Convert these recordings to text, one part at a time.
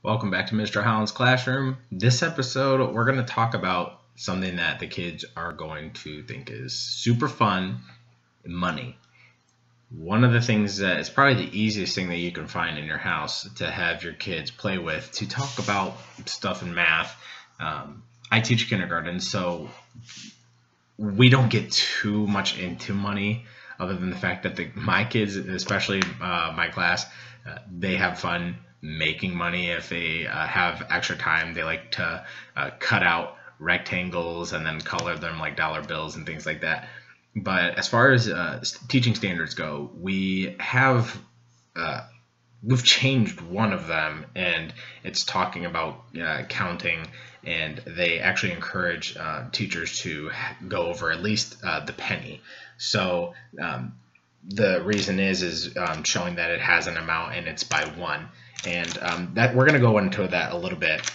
Welcome back to Mr. Holland's Classroom. This episode, we're going to talk about something that the kids are going to think is super fun: money. One of the things that is probably the easiest thing that you can find in your house to have your kids play with to talk about stuff in math. I teach kindergarten, so we don't get too much into money other than the fact that my kids, especially my class, they have fun making money. If they have extra time, they like to cut out rectangles and then color them like dollar bills and things like that. But as far as teaching standards go, we've changed one of them, and it's talking about counting, and they actually encourage teachers to go over at least the penny. So the reason is showing that it has an amount and it's by one, and that we're going to go into that a little bit.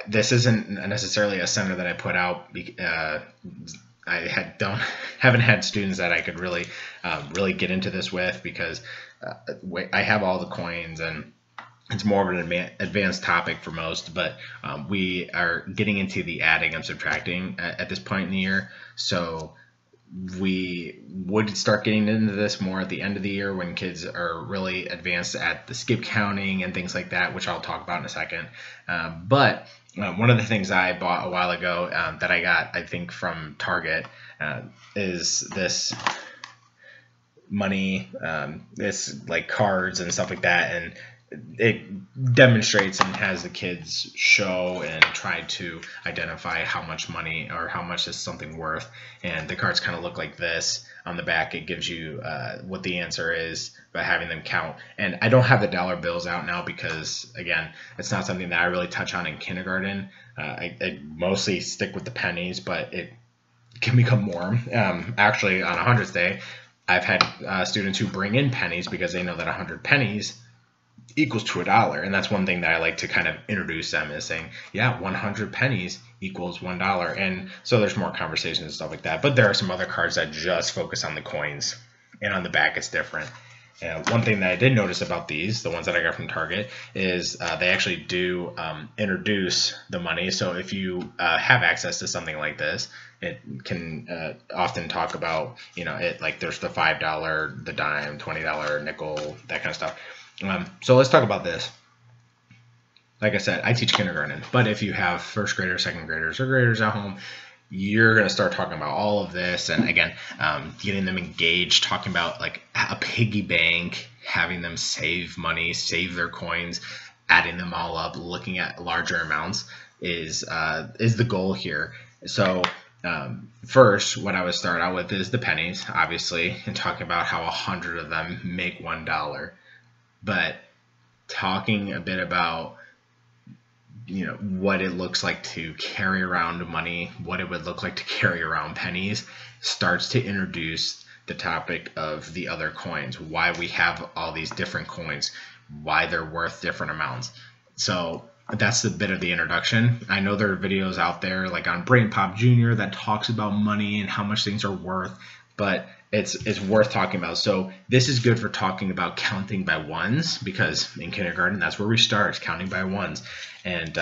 This isn't necessarily a center that I put out. Haven't had students that I could really get into this with, because I have all the coins and it's more of an advanced topic for most, but we are getting into the adding and subtracting at this point in the year. So we would start getting into this more at the end of the year when kids are really advanced at the skip counting and things like that, which I'll talk about in a second. But one of the things I bought a while ago that I got, I think, from Target is this money, this like cards and stuff like that, and it demonstrates and has the kids show and try to identify how much money or how much is something worth. And the cards kind of look like this. On the back, it gives you what the answer is by having them count. And I don't have the dollar bills out now because, again, it's not something that I really touch on in kindergarten. I mostly stick with the pennies, but it can become more. Actually, on 100th day, I've had students who bring in pennies because they know that 100 pennies equals to $1, and that's one thing that I like to kind of introduce them, is saying, yeah, 100 pennies equals $1. And so there's more conversations and stuff like that. But there are some other cards that just focus on the coins, and on the back it's different. And one thing that I did notice about these, the ones that I got from Target, is they actually do introduce the money. So if you have access to something like this, it can often talk about, it like there's the $5, the dime, $20 nickel, that kind of stuff. So let's talk about this. Like I said, I teach kindergarten, but if you have first graders, second graders, or graders at home, you're going to start talking about all of this. And again, getting them engaged, talking about like a piggy bank, having them save money, save their coins, adding them all up, looking at larger amounts is the goal here. So first, what I would start out with is the pennies, obviously, and talking about how 100 of them make $1. But talking a bit about what it looks like to carry around money, what it would look like to carry around pennies, starts to introduce the topic of the other coins, why we have all these different coins, why they're worth different amounts. So that's the bit of the introduction. I know there are videos out there like on Brain Pop Jr. that talks about money and how much things are worth, but it's worth talking about. So this is good for talking about counting by ones, because in kindergarten, that's where we start, counting by ones. And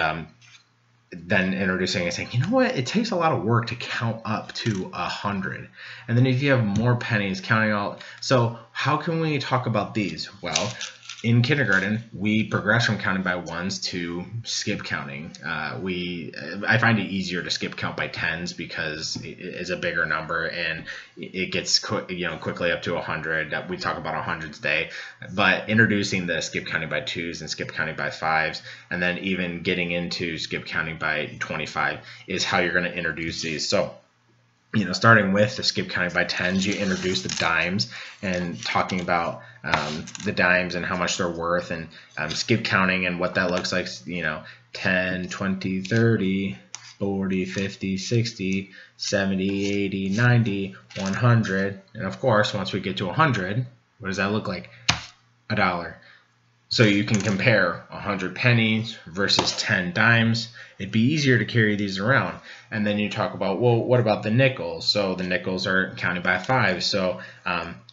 then introducing and saying, you know what, it takes a lot of work to count up to 100. And then if you have more pennies, counting all. So how can we talk about these? Well, in kindergarten, we progress from counting by ones to skip counting. I find it easier to skip count by tens because it's a bigger number and it gets quickly up to 100. We talk about 100s day, but introducing the skip counting by twos and skip counting by fives, and then even getting into skip counting by 25 is how you're going to introduce these. So starting with the skip counting by tens, you introduce the dimes and talking about the dimes and how much they're worth, and skip counting and what that looks like, 10, 20, 30, 40, 50, 60, 70, 80, 90, 100. And of course, once we get to 100, what does that look like? $1. So you can compare 100 pennies versus 10 dimes. It'd be easier to carry these around. And then you talk about, well, what about the nickels? So the nickels are counted by five. So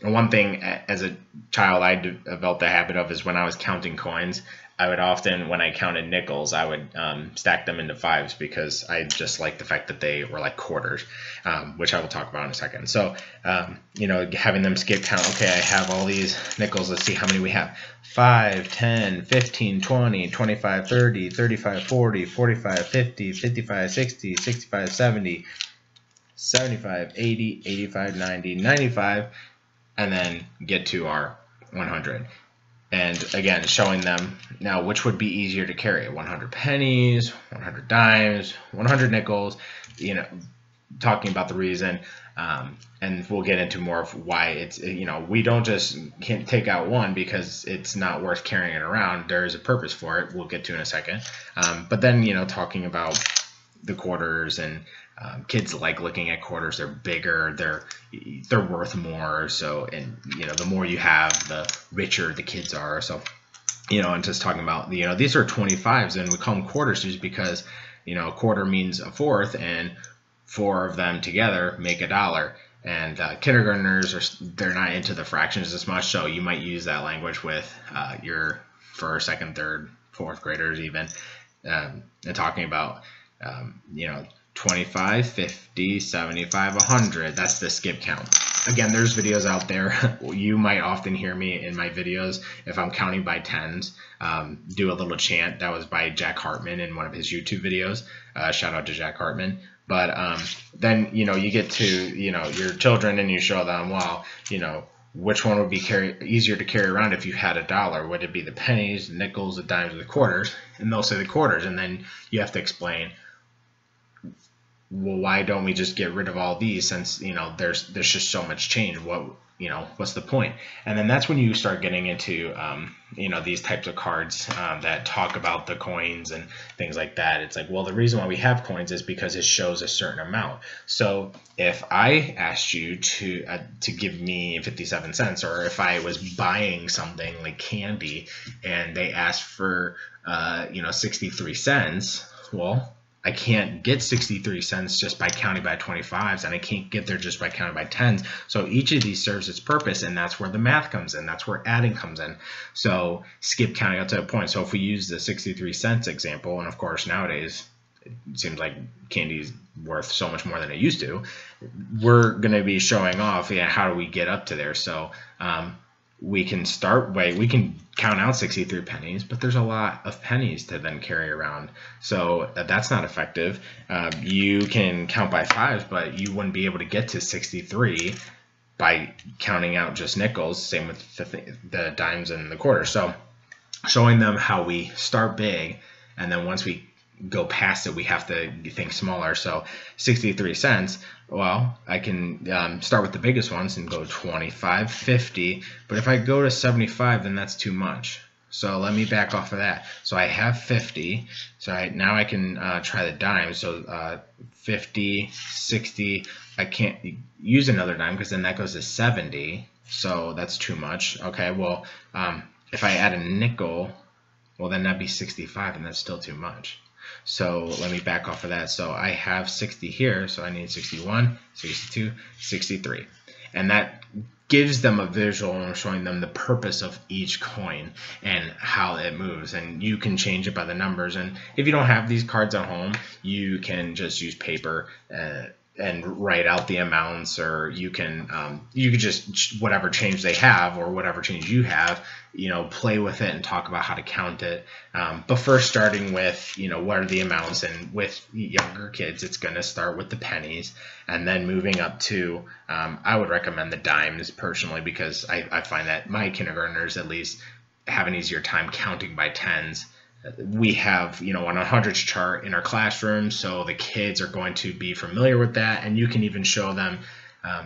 And one thing as a child I developed the habit of is when I was counting coins, I would often, when I counted nickels, I would stack them into fives because I just like the fact that they were like quarters, which I will talk about in a second. So, you know, having them skip count, okay, I have all these nickels. Let's see how many we have. 5, 10, 15, 20, 25, 30, 35, 40, 45, 50, 55, 60, 65, 70, 75, 80, 85, 90, 95, and then get to our 100. And again, showing them now which would be easier to carry: 100 pennies, 100 dimes, 100 nickels, you know, talking about the reason. And we'll get into more of why it's, you know, we don't just can't take out one because it's not worth carrying it around. There is a purpose for it. We'll get to in a second. But then, you know, talking about the quarters, and kids like looking at quarters. They're bigger, they're worth more. So, and you know, the more you have, the richer the kids are. So, you know, and just talking about, you know, these are 25s, and we call them quarters just because, you know, a quarter means a fourth, and 4 of them together make $1. And kindergartners they're not into the fractions as much, so you might use that language with your first, second, third, fourth graders even, and talking about you know, 25, 50, 75, 100. That's the skip count. Again, there's videos out there. You might often hear me in my videos, if I'm counting by tens, do a little chant. That was by Jack Hartman in one of his YouTube videos. Shout out to Jack Hartman. But then, you know, you get to, you know, your children and you show them, well, you know, which one would be easier to carry around if you had $1? Would it be the pennies, the nickels, the dimes, or the quarters? And they'll say the quarters. And then you have to explain, well, why don't we just get rid of all these, since, you know, there's just so much change? What, you know, what's the point? And then that's when you start getting into you know, these types of cards that talk about the coins and things like that. It's like, well, the reason why we have coins is because it shows a certain amount. So if I asked you to give me 57 cents, or if I was buying something like candy and they asked for you know, 63 cents, well, I can't get 63 cents just by counting by 25s, and I can't get there just by counting by 10s. So each of these serves its purpose, and that's where the math comes in. That's where adding comes in. So skip counting up to a point. So if we use the 63 cents example, and of course nowadays it seems like candy is worth so much more than it used to, we're going to be showing off, yeah, how do we get up to there? So we can start by, we can count out 63 pennies, but there's a lot of pennies to then carry around. So that's not effective. You can count by fives, but you wouldn't be able to get to 63 by counting out just nickels. Same with the dimes and the quarters. So showing them how we start big, and then once we go past it, we have to think smaller. So 63 cents, well, I can start with the biggest ones and go 25, 50, but if I go to 75, then that's too much. So let me back off of that. So I have 50, so now I can try the dimes. So 50, 60, I can't use another dime because then that goes to 70, so that's too much. Okay, well, if I add a nickel, well, then that'd be 65, and that's still too much. So let me back off of that. So I have 60 here, so I need 61, 62, 63. And that gives them a visual, and showing them the purpose of each coin and how it moves. And you can change it by the numbers. And if you don't have these cards at home, you can just use paper and write out the amounts, or you can just, whatever change they have or whatever change you have, you know, play with it and talk about how to count it. But first, starting with, you know, what are the amounts, and with younger kids, it's going to start with the pennies, and then moving up to, I would recommend the dimes personally, because I find that my kindergartners at least have an easier time counting by tens. We have, you know, an 100s chart in our classroom, so the kids are going to be familiar with that, and you can even show them,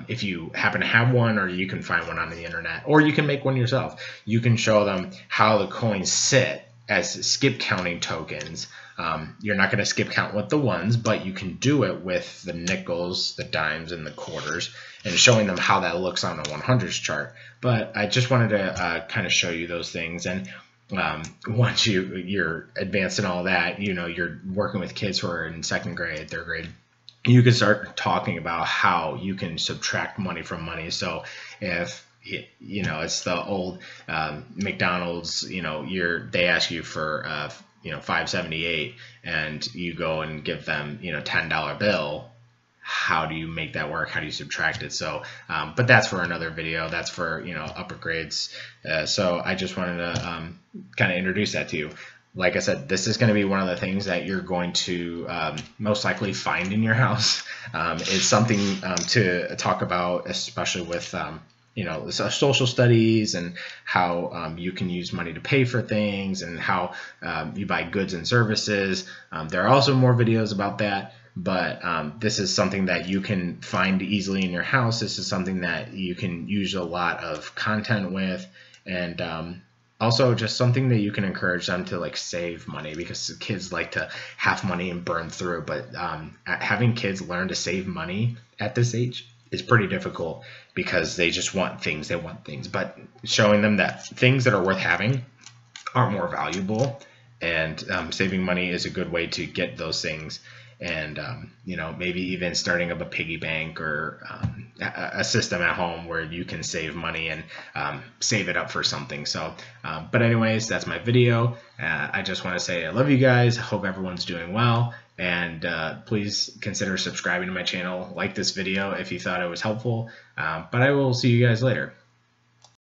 if you happen to have one, or you can find one on the internet, or you can make one yourself. You can show them how the coins sit as skip counting tokens. You're not going to skip count with the ones, but you can do it with the nickels, the dimes, and the quarters, and showing them how that looks on a 100s chart. But I just wanted to kind of show you those things. And once you're advanced in all that, you know, you're working with kids who are in second grade, third grade, you can start talking about how you can subtract money from money. So if you know, it's the old McDonald's, you know, they ask you for you know, $5.78, and you go and give them, you know, $10 bill. How do you make that work? How do you subtract it? So, but that's for another video. That's for, you know, upper grades. So I just wanted to kind of introduce that to you. Like I said, this is going to be one of the things that you're going to most likely find in your house. It's something to talk about, especially with you know, social studies, and how you can use money to pay for things, and how you buy goods and services. There are also more videos about that, but this is something that you can find easily in your house. This is something that you can use a lot of content with, and also just something that you can encourage them to like save money, because kids like to have money and burn through. But having kids learn to save money at this age is pretty difficult, because they just want things. They want things. But showing them that things that are worth having are more valuable, and saving money is a good way to get those things. And you know, maybe even starting up a piggy bank, or a system at home where you can save money and save it up for something. So but anyways, that's my video. I just want to say I love you guys. Hope everyone's doing well, and please consider subscribing to my channel. Like this video if you thought it was helpful, but I will see you guys later.